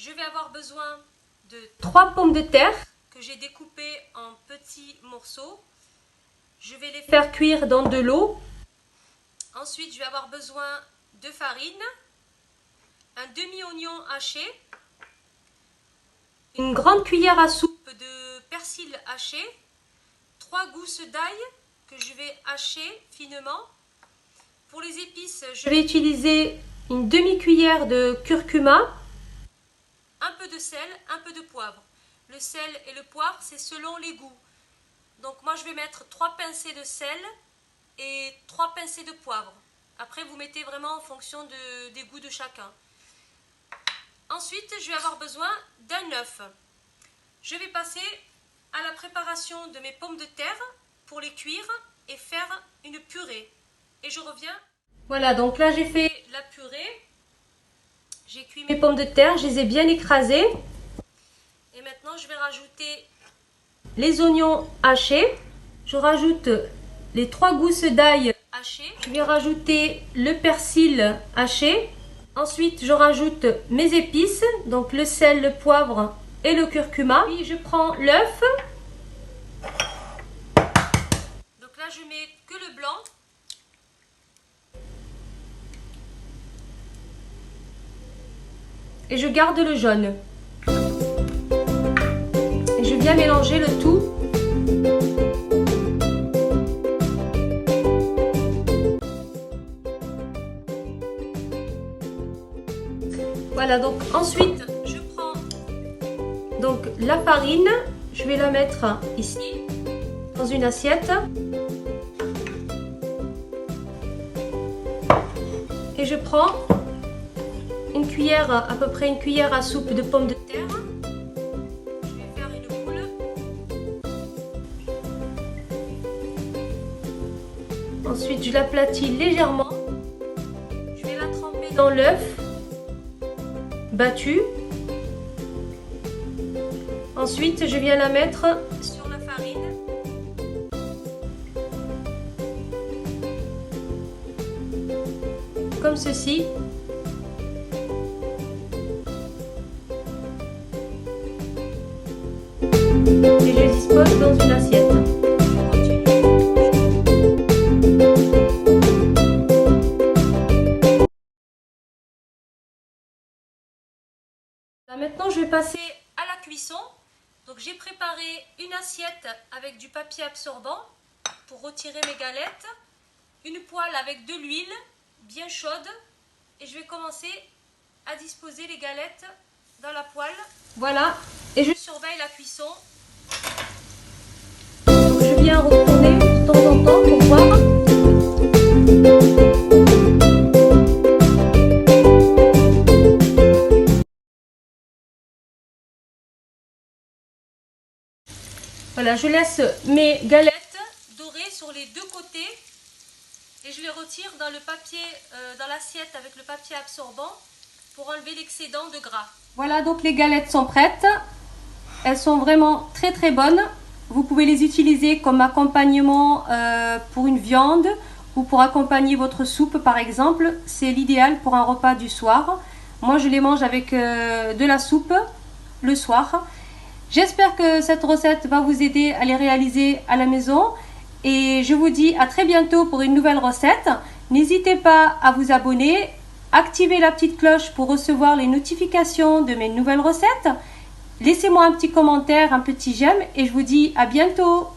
Je vais avoir besoin de 3 pommes de terre que j'ai découpées en petits morceaux. Je vais les faire cuire dans de l'eau. Ensuite, je vais avoir besoin de farine, un demi-oignon haché, une grande cuillère à soupe de persil haché, 3 gousses d'ail que je vais hacher finement. Pour les épices, je vais utiliser une demi-cuillère de curcuma, un peu de sel, un peu de poivre. Le sel et le poivre, c'est selon les goûts. Donc moi, je vais mettre 3 pincées de sel et 3 pincées de poivre. Après, vous mettez vraiment en fonction des goûts de chacun. Ensuite, je vais avoir besoin d'un œuf. Je vais passer à la préparation de mes pommes de terre pour les cuire et faire une purée. Et je reviens. Voilà, donc là, j'ai fait la purée. J'ai cuit mes pommes de terre, je les ai bien écrasées. Et maintenant, je vais rajouter les oignons hachés. Je rajoute les 3 gousses d'ail hachées. Je vais rajouter le persil haché. Ensuite, je rajoute mes épices, donc le sel, le poivre et le curcuma. Puis, je prends l'œuf. Donc là, je mets que le blanc. Et je garde le jaune. Et je viens mélanger le tout. Voilà, donc ensuite je prends donc la farine, je vais la mettre ici dans une assiette et je prends une cuillère, à peu près une cuillère à soupe de pommes de terre. Je vais faire une boule. Ensuite je l'aplatis légèrement. Je vais la tremper dans l'œuf battu. Ensuite, je viens la mettre sur la farine. Comme ceci. Et je dispose dans une assiette. Maintenant, je vais passer à la cuisson. Donc, j'ai préparé une assiette avec du papier absorbant pour retirer mes galettes, une poêle avec de l'huile bien chaude et je vais commencer à disposer les galettes dans la poêle. Voilà, et je surveille la cuisson. Donc, je viens retourner de temps en temps pour voir. Voilà, je laisse mes galettes dorées sur les deux côtés et je les retire dans le papier, dans l'assiette avec le papier absorbant pour enlever l'excédent de gras. Voilà, donc les galettes sont prêtes. Elles sont vraiment très très bonnes. Vous pouvez les utiliser comme accompagnement pour une viande ou pour accompagner votre soupe par exemple. C'est l'idéal pour un repas du soir. Moi, je les mange avec de la soupe le soir. J'espère que cette recette va vous aider à les réaliser à la maison et je vous dis à très bientôt pour une nouvelle recette. N'hésitez pas à vous abonner, activez la petite cloche pour recevoir les notifications de mes nouvelles recettes. Laissez-moi un petit commentaire, un petit j'aime et je vous dis à bientôt.